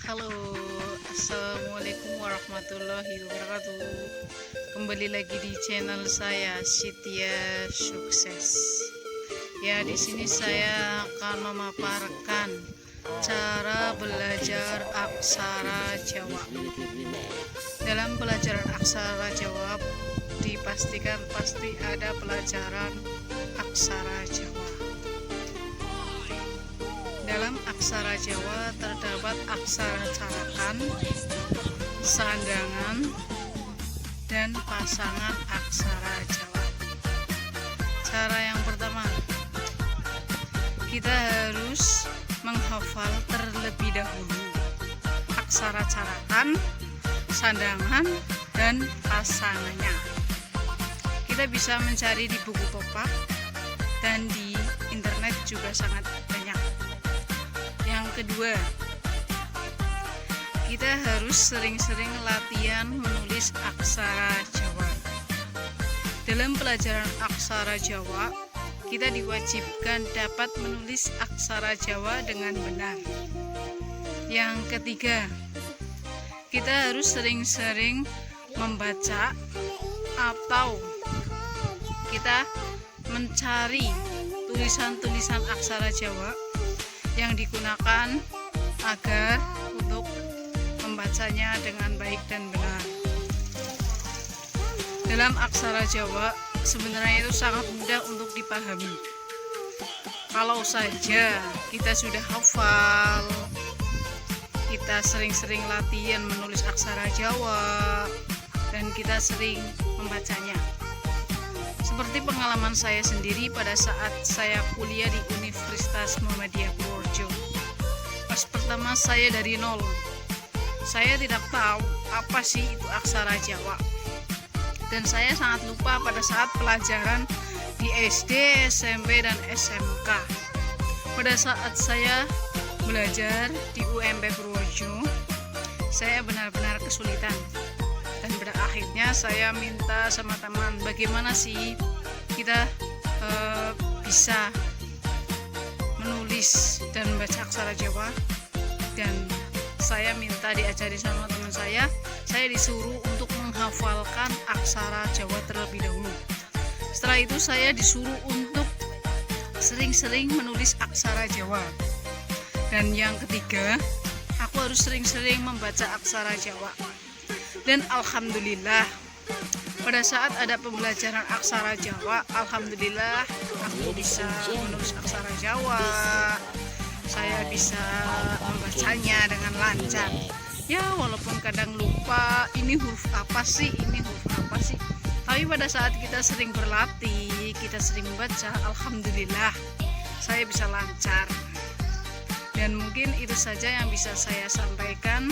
Halo, assalamualaikum warahmatullahi wabarakatuh. Kembali lagi di channel saya Sitya Sukses. Ya, di sini saya akan memaparkan cara belajar aksara Jawa. Dalam pelajaran aksara Jawa dipastikan pasti ada pelajaran aksara Jawa. Dalam aksara Jawa terdapat aksara carakan, sandangan, dan pasangan aksara Jawa. Cara yang pertama, kita harus menghafal terlebih dahulu aksara carakan, sandangan, dan pasangannya. Kita bisa mencari di buku topak dan di internet juga sangat banyak. Yang kedua, kita harus sering-sering latihan menulis aksara Jawa. Dalam pelajaran aksara Jawa, kita diwajibkan dapat menulis aksara Jawa dengan benar. Yang ketiga, kita harus sering-sering membaca atau kita mencari tulisan-tulisan aksara Jawa yang digunakan agar untuk membacanya dengan baik dan benar. Dalam aksara Jawa sebenarnya itu sangat mudah untuk dipahami. Kalau saja kita sudah hafal, kita sering-sering latihan menulis aksara Jawa, dan kita sering membacanya. Seperti pengalaman saya sendiri pada saat saya kuliah di Universitas Muhammadiyah Purworejo. Pas pertama saya dari nol, saya tidak tahu apa sih itu aksara Jawa, dan saya sangat lupa pada saat pelajaran di SD, SMP, dan SMK. Pada saat saya belajar di UMP Purworejo, saya benar-benar kesulitan. Dan pada akhirnya saya minta sama teman, bagaimana sih kita bisa menulis dan membaca aksara Jawa. Dan saya minta diajari sama teman saya disuruh untuk menghafalkan aksara Jawa terlebih dahulu. Setelah itu saya disuruh untuk sering-sering menulis aksara Jawa. Dan yang ketiga, aku harus sering-sering membaca aksara Jawa. Dan alhamdulillah, pada saat ada pembelajaran aksara Jawa, alhamdulillah aku bisa menulis aksara Jawa. Saya bisa membacanya dengan lancar. Ya, walaupun kadang lupa ini huruf apa sih, ini huruf apa sih. Tapi pada saat kita sering berlatih, kita sering membaca, alhamdulillah saya bisa lancar. Dan mungkin itu saja yang bisa saya sampaikan.